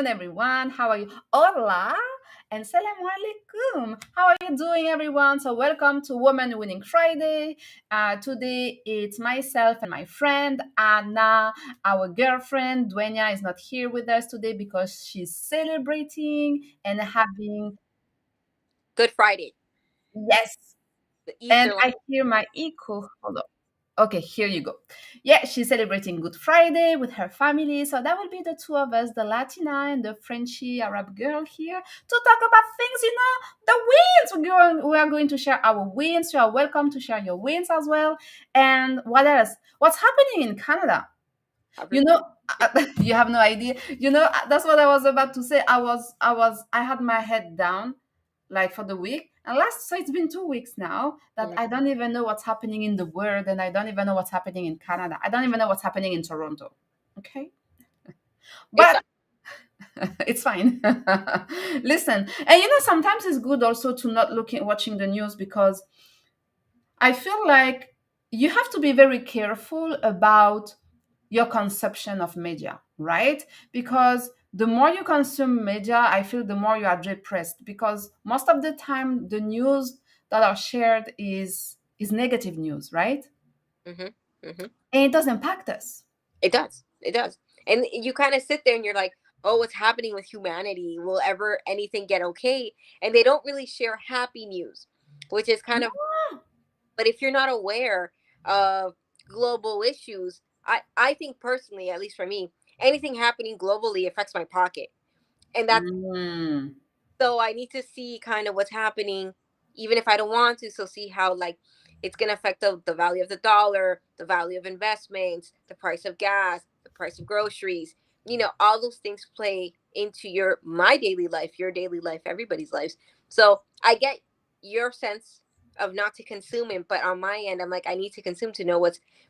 afternoon, everyone. How are you? Hola and salam alaikum. How are you doing, everyone? So, welcome to Woman Winning Friday. Today, it's myself and my friend Anna. Our girlfriend Dwania is not here with us today because she's celebrating and having, Good Friday, yes. the And Easter light. I hear my echo. Hold on. Okay, here you go. Yeah, she's celebrating Good Friday with her family. So that will be the two of us, the Latina and the Frenchy Arab girl here to talk about things, the wins. We are going to share our wins. You are welcome to share your wins as well. And what else? What's happening in Canada? You know, you have no idea. That's what I was about to say. I had my head down like for the week. And so it's been 2 weeks now that Mhm. I don't even know what's happening in the world, and I don't even know what's happening in Canada. I don't even know what's happening in Toronto. Okay. It's But it's fine. Listen, and sometimes it's good also to not watching the news because I feel like you have to be very careful about your consumption of media, right? Because the more you consume media, I feel the more you are depressed because most of the time the news that are shared is negative news, right? hmm hmm And it does impact us. it does. It does. And you kind of sit there and you're like, oh, what's happening with humanity? Will ever anything get okay? And they don't really share happy news, which is kind of, but if you're not aware of global issues, I think personally, at least for me, anything happening globally affects my pocket. And that's Mm. so I need to see kind of what's happening, even if I don't want to. So see how like it's gonna affect the value of the dollar, the value of investments, the price of gas, the price of groceries. All those things play into my daily life, your daily life, everybody's lives. So I get your sense of not to consume it, but on my end, I'm like, I need to consume to know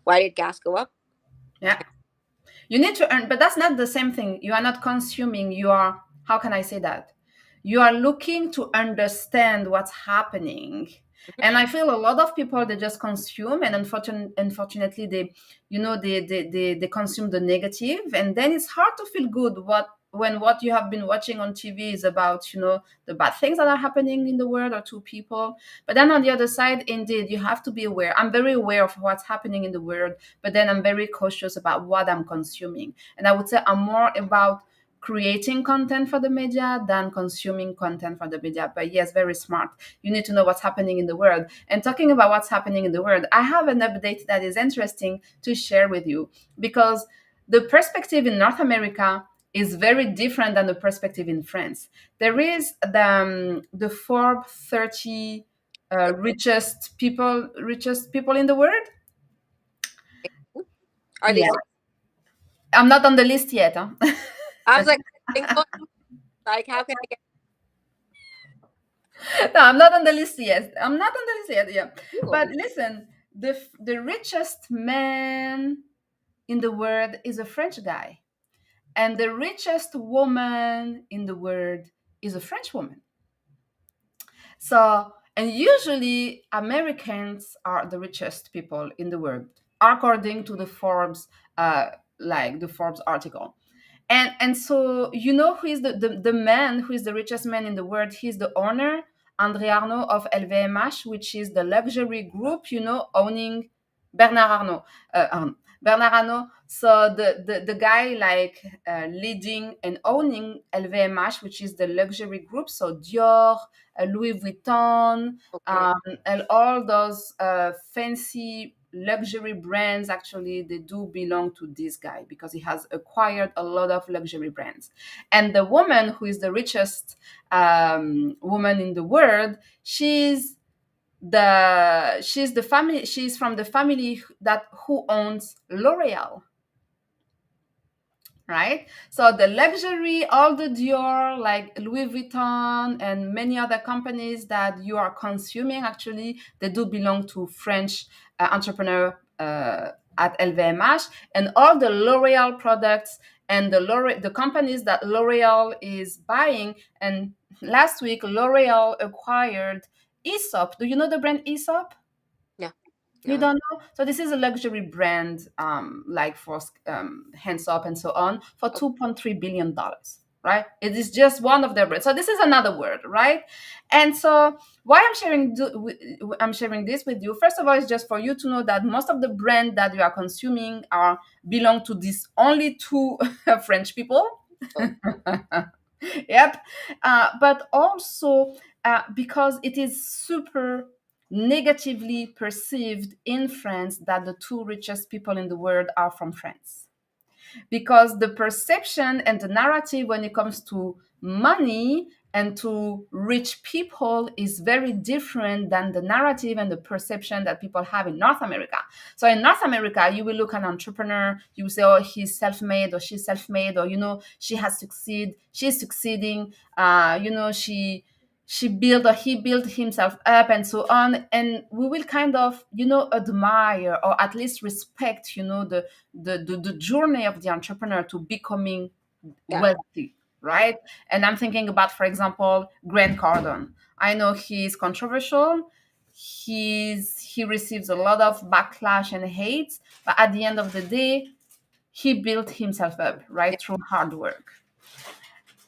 why did gas go up? Yeah. You need to earn, but that's not the same thing. You are not consuming. You are, how can I say that? You are looking to understand what's happening. And I feel a lot of people, they just consume, and unfortunately they consume the negative, and then it's hard to feel good when what you have been watching on TV is about the bad things that are happening in the world or to people. But then on the other side, indeed, you have to be aware. I'm very aware of what's happening in the world, but then I'm very cautious about what I'm consuming. And I would say I'm more about creating content for the media than consuming content for the media. But yes, very smart. You need to know what's happening in the world. And talking about what's happening in the world, I have an update that is interesting to share with you because the perspective in North America is very different than the perspective in France. There is the Forbes 30 richest people in the world. Are they? Yeah, I'm not on the list yet. Huh? I was like, think about like how can I get No, I'm not on the list yet. I'm not on the list yet. Yeah, but you? listen, the richest man in the world is a French guy, and the richest woman in the world is a French woman. So, and usually Americans are the richest people in the world, according to the Forbes, uh, like the Forbes article. And so who is the man who is the richest man in the world? He's the owner, André Arnault of LVMH, which is the luxury group, owning Bernard Arnault. Bernard Arnault. So the guy like leading and owning LVMH, which is the luxury group. So Dior, Louis Vuitton, Okay. and all those fancy luxury brands, actually they do belong to this guy because he has acquired a lot of luxury brands. And the woman who is the richest woman in the world, she's from the family that who owns L'Oreal, right? So the luxury, all the Dior, like Louis Vuitton and many other companies that you are consuming, actually, they do belong to French entrepreneur at LVMH, and all the L'Oreal products and the companies that L'Oreal is buying. And last week, L'Oreal acquired Aesop. Do you know the brand Aesop? No, You no. don't know? So this is a luxury brand, like for hands up and so on, for Oh, $2.3 billion. right? It is just one of their brands. So this is another word, right? And so why I'm sharing this with you. First of all, is just for you to know that most of the brand that you are consuming are belong to these only two French people. Oh, Yep. But also because it is super negatively perceived in France that the two richest people in the world are from France, because the perception and the narrative when it comes to money and to rich people is very different than the narrative and the perception that people have in North America. So in North America, you will look at an entrepreneur, you will say, oh, he's self-made or she's self-made, or she has succeeded, she's succeeding, she built or he built himself up and so on, and we will kind of admire or at least respect the journey of the entrepreneur to becoming yeah, wealthy, right? And I'm thinking about, for example, Grant Cardone. I know he's controversial. He receives a lot of backlash and hate, but at the end of the day, he built himself up, yeah. right, through hard work.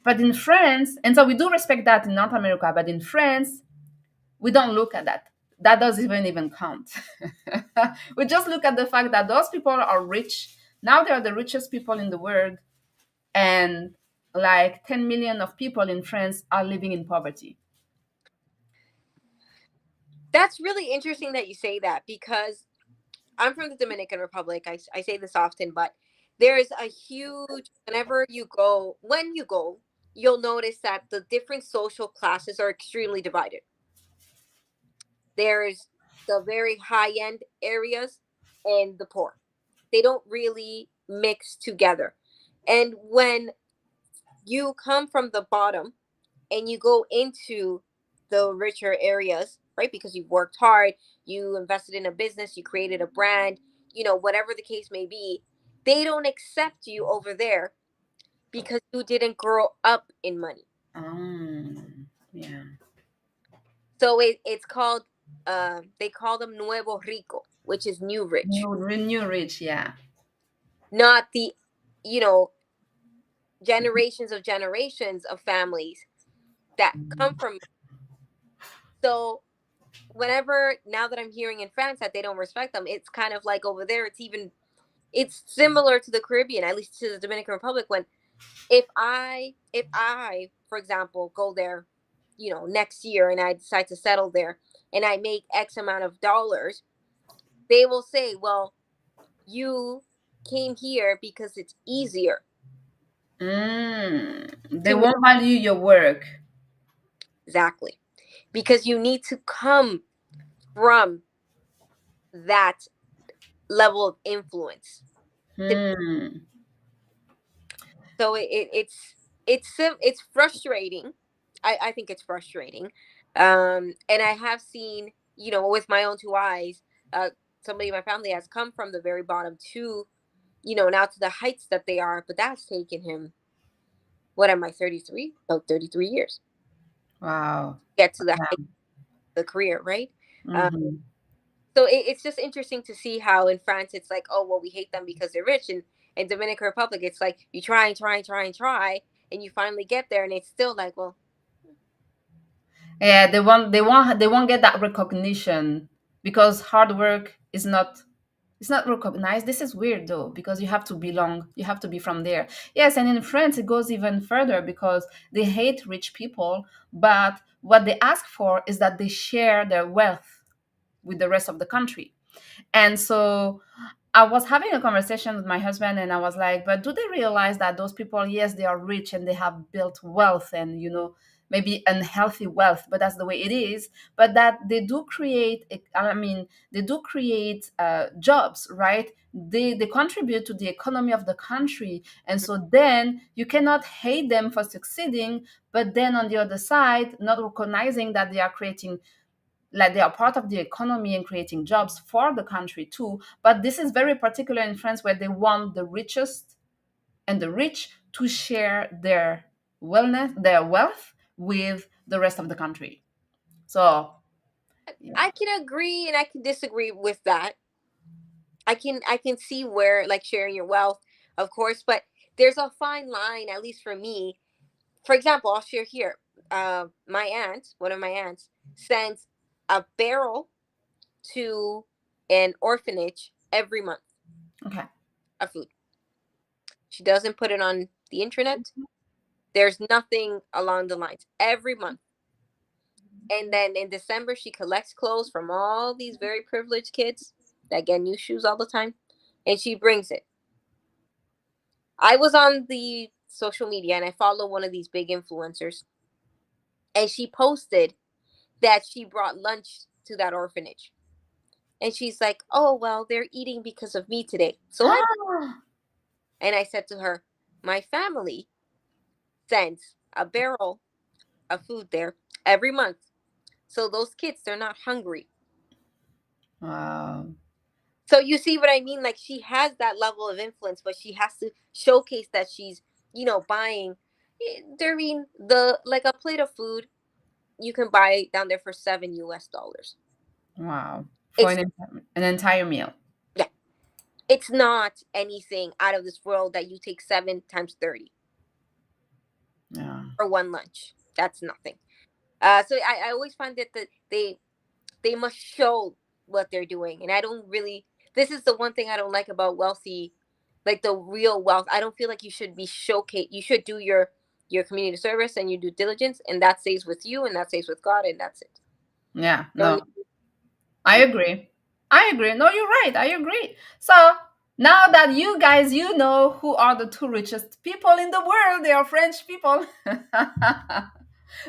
But in France, and so we do respect that in North America, but in France, we don't look at that. That doesn't even count. We just look at the fact that those people are rich. Now they are the richest people in the world, and like 10 million of people in France are living in poverty. That's really interesting that you say that, because I'm from the Dominican Republic. I say this often, but there is a huge, when you go, you'll notice that the different social classes are extremely divided. There's the very high end areas and the poor. They don't really mix together. And when you come from the bottom and you go into the richer areas, right? Because you've worked hard, you invested in a business, you created a brand, whatever the case may be, they don't accept you over there because you didn't grow up in money. Yeah. So it's called, they call them nuevo rico, which is new rich, New rich, yeah. not the, you know, generations of families that come from. So whenever, now that I'm hearing in France that they don't respect them, it's kind of like over there, it's similar to the Caribbean, at least to the Dominican Republic. When if I, for example, go there, next year, and I decide to settle there and I make X amount of dollars, they will say, well, you came here because it's easier They to make. won't value your work. Exactly. Because you need to come from that level of influence. Hmm. So it's frustrating. I think it's frustrating, and I have seen, with my own two eyes, somebody in my family has come from the very bottom to, now to the heights that they are, but that's taken him, what am I, 33, about 33 years Wow. to get to the height Yeah. of the career, right? um, Hmm. so it's just interesting to see how in France it's like, oh well, we hate them because they're rich, and in Dominican Republic it's like you try and try and try and try, and you finally get there, and it's still like, well, Yeah, they won't get that recognition because hard work is not, it's not recognized. This is weird though, because you have to belong, you have to be from there. Yes, and in France it goes even further because they hate rich people, but what they ask for is that they share their wealth with the rest of the country. And so I was having a conversation with my husband, and I was like, but do they realize that those people, yes, they are rich and they have built wealth, and maybe unhealthy wealth, but that's the way it is. But that they do create, I mean, they do create jobs, right? They contribute to the economy of the country. And so then you cannot hate them for succeeding, but then on the other side, not recognizing that they are creating, like, they are part of the economy and creating jobs for the country too. But this is very particular in France, where they want the richest and the rich to share their wealth with the rest of the country. So yeah. I can agree and I can disagree with that. I can see where, like, sharing your wealth, of course, but there's a fine line, at least for me, For example, I'll share here. My aunt, one of my aunts, sends a barrel to an orphanage every month Okay. of food. She doesn't put it on the internet. There's nothing along the lines. Every month. And then in December, she collects clothes from all these very privileged kids that get new shoes all the time, and she brings it. I was on the social media and I follow one of these big influencers, and she posted that she brought lunch to that orphanage. And she's like, "Oh, well, they're eating because of me today." So I and I said to her, "My family sends a barrel of food there every month. So those kids, they're not hungry." Wow. So you see what I mean? Like she has that level of influence, but she has to showcase that she's, buying. Darine, the like a plate of food you can buy down there for $7 US. Wow. For It's an entire meal. Yeah, it's not anything out of this world that you take 7 times 30 Yeah. for one lunch. That's nothing. So I always find that they must show what they're doing, and I don't really. This is the one thing I don't like about wealthy, like the real wealth. I don't feel like you should be showcase. You should do your community service and your due diligence, and that stays with you, and that stays with God, and that's it. Yeah. Don't No, I need, agree. I agree. No, you're right. I agree. So now that you guys, you know who are the two richest people in the world, they are French people.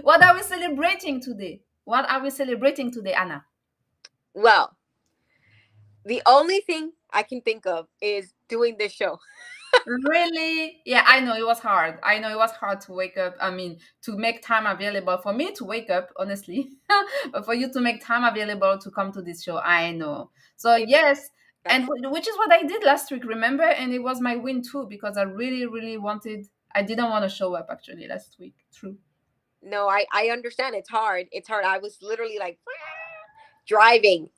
What are we celebrating today? What are we celebrating today, Anna? well, the only thing I can think of is doing this show. Really? Yeah, I know it was hard. I know it was hard to wake up. I mean, to make time available for me to wake up, honestly, but for you to make time available to come to this show, I know. So, It, yes, and that's which is what I did last week, remember? And it was my win too, because I really, really wanted, I didn't want to show up actually last week. True. No, I understand. It's hard. It's hard. I was literally like driving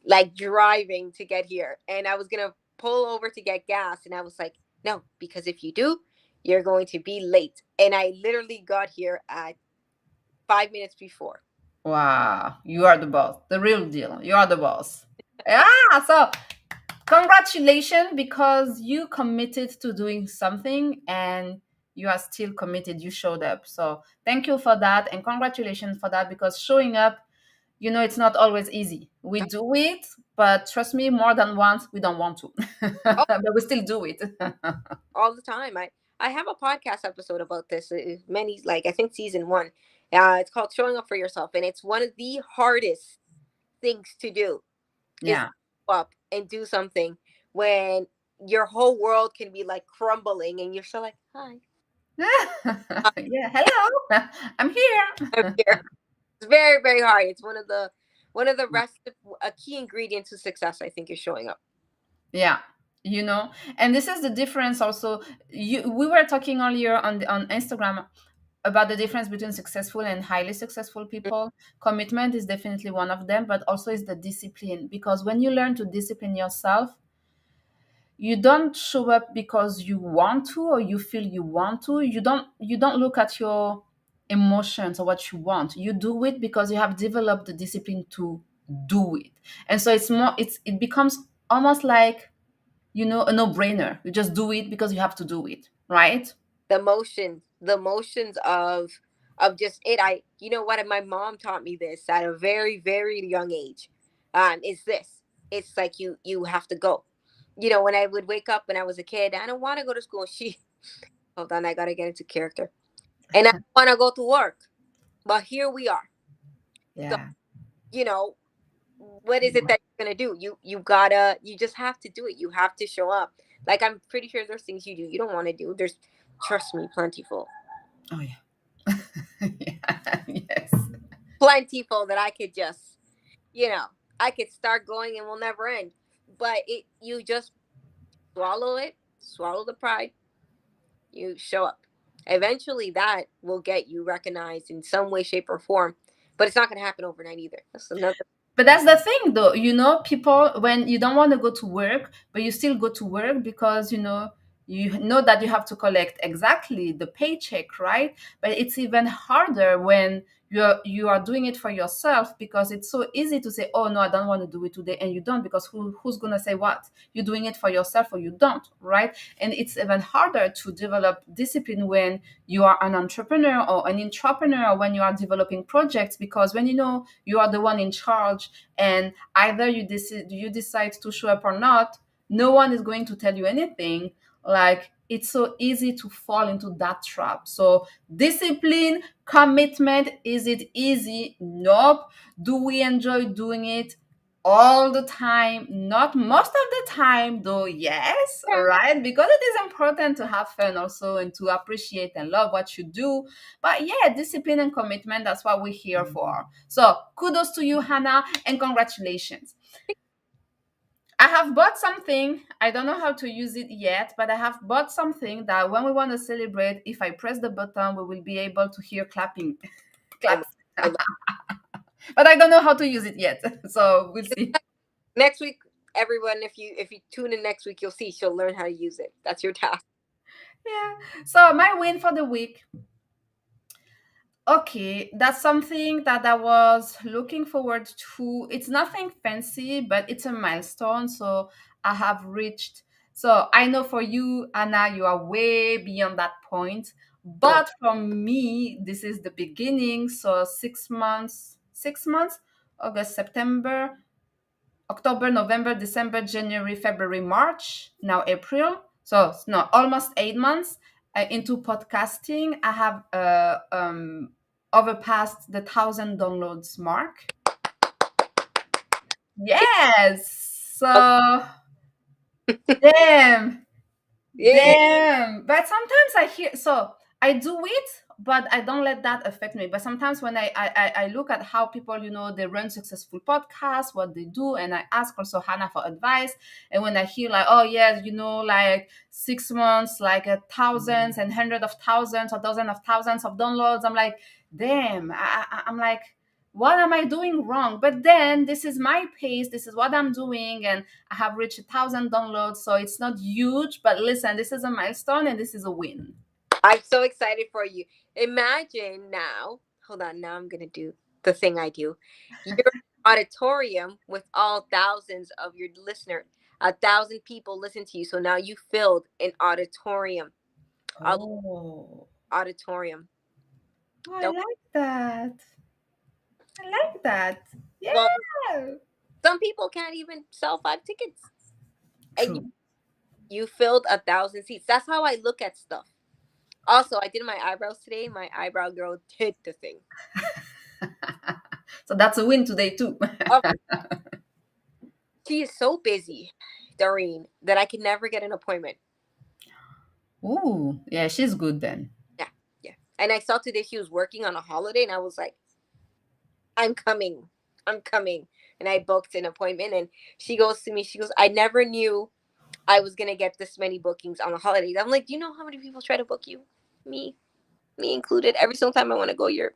to get here, and I was gonna pull over to get gas, and I was like, no, because if you do, you're going to be late. And I literally got here at 5 minutes before. Wow, you are the boss, the real deal. You are the boss. Yeah, so congratulations because you committed to doing something and you are still committed. You showed up. So thank you for that and congratulations for that because showing up, it's not always easy. We do it, but trust me, more than once, we don't want to, Oh, but we still do it. all the time. I have a podcast episode about this. Many, like I think season one. It's called "Showing Up for Yourself," and it's one of the hardest things to do is Yeah. go up and do something when your whole world can be like crumbling, and you're still like, "Hi, Yeah. Hello. I'm I'm here. here." It's very, very hard. It's one of the rest of a key ingredient to success, I think, is showing up. Yeah, and this is the difference also. We were talking earlier on Instagram about the difference between successful and highly successful people. Commitment is definitely one of them, but also is the discipline. Because when you learn to discipline yourself, you don't show up because you want to or you feel you want to. You don't look at your emotions or what you want. You do it because you have developed the discipline to do it. And so it becomes almost like a no-brainer. You just do it because you have to do it, right? The motions of just it. You know what? My mom taught me this at a very, very young age. Is this? It's like you have to go. When I would wake up when I was a kid, I don't want to go to school. She hold on, I gotta get into character, and I want to go to work, but here we are. So Yeah. you know what is it that you're gonna do? You just have to do it. You have to show up. Like I'm pretty sure there's things you don't want to do. There's, trust me, plentiful, Oh yeah. Yeah. Yes. plentiful that I could just, you know, I could start going and will never end. But you just swallow it, swallow the pride. You show up. Eventually, that will get you recognized in some way, shape, or form. But it's not gonna happen overnight either. That's another. But that's the thing, though. People, when you don't want to go to work, but you still go to work because you know that you have to collect exactly the paycheck, right? But it's even harder when you are doing it for yourself, because it's so easy to say, oh no, I don't want to do it today, and you don't, because who's gonna say what? You're doing it for yourself or you don't, right? And it's even harder to develop discipline when you are an entrepreneur or an entrepreneur, when you are developing projects, because when you know you are the one in charge, and either you decide to show up or not, no one is going to tell you anything. Like, it's so easy to fall into that trap. So discipline, commitment, is it easy? Nope. Do we enjoy doing it all the time? Not most of the time, though. Yes, Yeah. right? Because it is important to have fun also, and to appreciate and love what you do. But yeah, discipline and commitment, that's what we're here for. So kudos to you, Hannah, and congratulations. I have bought something. I don't know how to use it yet, but I have bought something that when we want to celebrate, if I press the button, we will be able to hear clapping. Oh my, Claps. I love But I don't know how to use it yet. So we'll it. see. Next week, everyone, if you tune in next week, you'll see she'll learn how to use it. That's your task. Yeah. So my win for the week. Okay, that's something that I was looking forward to. It's nothing fancy, but it's a milestone. So I have reached. So I know for you, Anna, you are way beyond that point. Oh, But for me, this is the beginning. So 6 months, 6 months, August, September, October, November, December, January, February, March, now April. So no, almost 8 months into podcasting. I have overpassed the 1,000 downloads mark. Yes. So damn. yeah. Damn. But sometimes I hear, so I do it, but I don't let that affect me. But sometimes when I look at how people, they run successful podcasts, what they do, and I ask also Hannah for advice. And when I hear like, oh yes, like 6 months, like thousands and hundreds of thousands or dozens of thousands of downloads, I'm like, damn. I'm like, what am I doing wrong? But then this is my pace. This is what I'm doing, and I have reached 1,000 downloads, so it's not huge, but listen, this is a milestone and this is a win. I'm so excited for you. Imagine now. Hold on. Now I'm gonna do the thing I do. Your auditorium with all thousands of your listeners. 1,000 people listen to you. So now you filled an auditorium. A Oh, auditorium. oh, I Don't, like that. I like that. well, Yeah. some people can't even sell 5 tickets, and True. you filled 1,000 seats. That's how I look at stuff. Also, I did my eyebrows today. My eyebrow girl did the thing. So that's a win today too. Oh, she is so busy, Darine, that I can never get an appointment. Ooh, yeah, she's good then. Yeah, yeah. And I saw today she was working on a holiday, and I was like, I'm coming. I'm coming. And I booked an appointment, and she goes to me, she goes, I never knew I was going to get this many bookings on a holiday. I'm like, do you know how many people try to book you? Me, me included. Every single time I want to go, you're,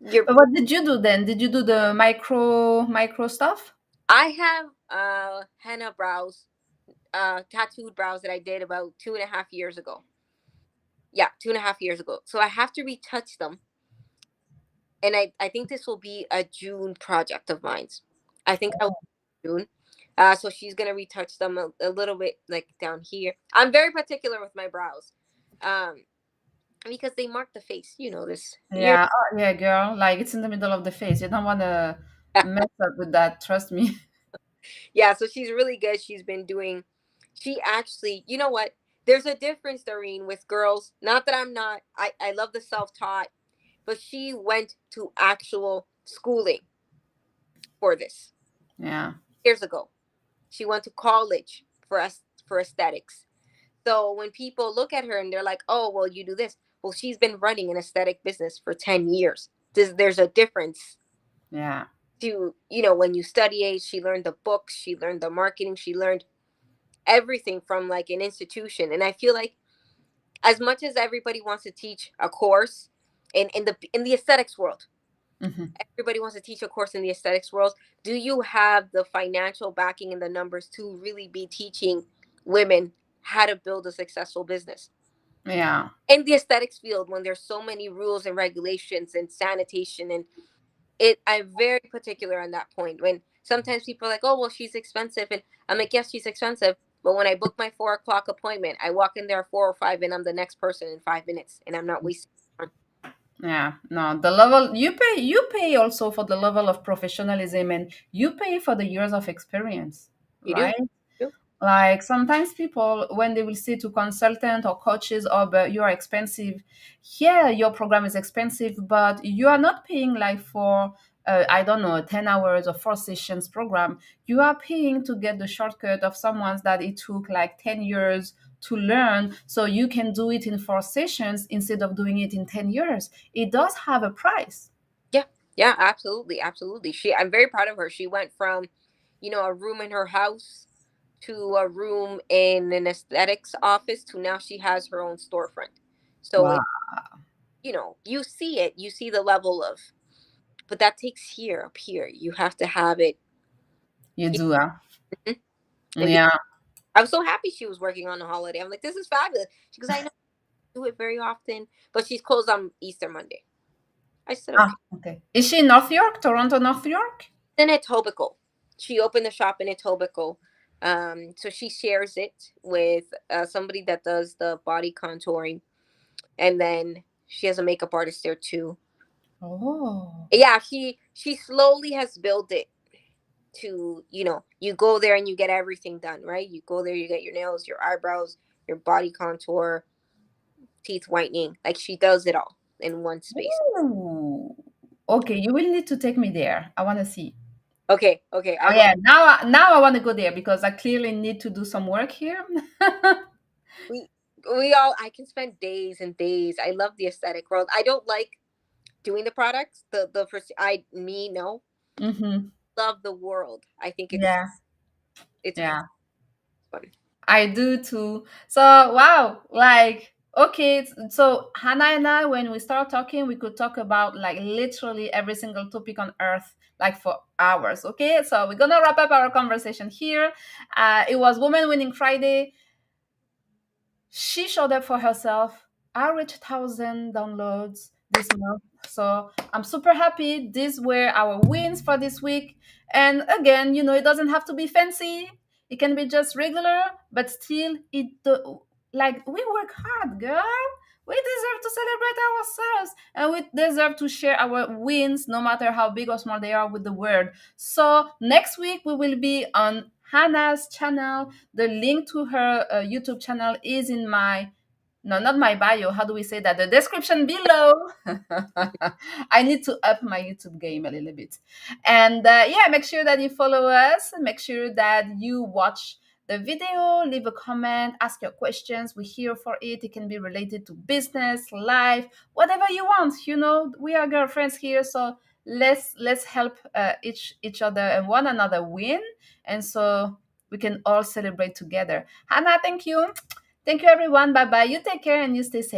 But what did you do then? Did you do the micro stuff? I have henna brows, tattooed brows that I did about 2.5 years ago. Yeah, 2.5 years ago. So I have to retouch them, and I think this will be a June project of mine. I think I will June. So she's gonna retouch them a little bit, like down here. I'm very particular with my brows, um, because they mark the face. You know this. You're Yeah, oh, yeah, girl. Like, it's in the middle of the face. You don't want to mess up with that. Trust me. yeah. So she's really good. She's been doing. She actually, you know what? There's a difference, Doreen, with girls. Not that I'm not. I love the self taught, but she went to actual schooling for this Yeah. years ago. She went to college for us for aesthetics. So when people look at her and they're like, "Oh, well, you do this." Well, she's been running an aesthetic business for 10 years. There's a difference Yeah. to, when you study it, she learned the books, she learned the marketing, she learned everything from like an institution. And I feel like as much as everybody wants to teach a course in the aesthetics world, Hmm. everybody wants to teach a course in the aesthetics world. Do you have the financial backing and the numbers to really be teaching women how to build a successful business. Yeah. In the aesthetics field, when there's so many rules and regulations and sanitation, and it, I'm very particular on that point. When sometimes people are like, oh well, she's expensive, and I'm like, yes, she's expensive, but when I book my 4 o'clock appointment, I walk in there at 4 or 5, and I'm the next person in 5 minutes, and I'm not wasting time. Yeah, no, the level you pay also for the level of professionalism, and you pay for the years of experience, You do. right? You do. Like sometimes people, when they will say to consultant or coaches, oh, but you are expensive. Yeah, your program is expensive, but you are not paying like for, I don't know, 10 hours or 4 sessions program. You are paying to get the shortcut of someone's that it took like 10 years to learn. So you can do it in 4 sessions instead of doing it in 10 years. It does have a price. Yeah, yeah, absolutely, absolutely. I'm very proud of her. She went from, a room in her house to a room in an aesthetics office to now she has her own storefront. So Wow. it, you see it, you see the level of, but that takes here up here. You have to have it. You do, huh? Mhm. And Yeah. I was so happy she was working on a holiday. I'm like, this is fabulous. She goes, I know I do it very often, but she's closed on Easter Monday. I said, Ah, okay. okay. Is she in North York, Toronto, North York? In Etobicoke. She opened the shop in Etobicoke. So she shares it with somebody that does the body contouring, and then she has a makeup artist there too. Oh. Yeah, she slowly has built it to, you go there and you get everything done, right? You go there, you get your nails, your eyebrows, your body contour, teeth whitening. Like, she does it all in one space. Ooh. Okay, you will need to take me there. I want to see. Okay, okay, Oh I will. yeah, now I want to go there because I clearly need to do some work here. We we all, I can spend days and days. I love the aesthetic world. I don't like doing the products. The first, I me no, Mm-hmm. love the world. I think Yeah, it's yeah. fun. I do too. So wow, like okay, so Hannah and I, when we start talking, we could talk about like literally every single topic on earth, like for hours. Okay, so we're gonna wrap up our conversation here. It was Woman Winning Friday. She showed up for herself. I reached 1,000 downloads this month. So I'm super happy. These were our wins for this week. And again, it doesn't have to be fancy. It can be just regular, but still, like we work hard, girl. We deserve to celebrate ourselves and we deserve to share our wins, no matter how big or small they are, with the world. So next week, we will be on Hannah's channel. The link to her YouTube channel is in my, no, not my bio. How do we say that? The description below. I need to up my YouTube game a little bit. And yeah, make sure that you follow us. Make sure that you watch the video, leave a comment, ask your questions. We're here for it. It can be related to business, life, whatever you want. We are girlfriends here, so let's help each other and one another win, and so we can all celebrate together. Hannah, thank you. Thank you, everyone. Bye bye. You take care and you stay safe.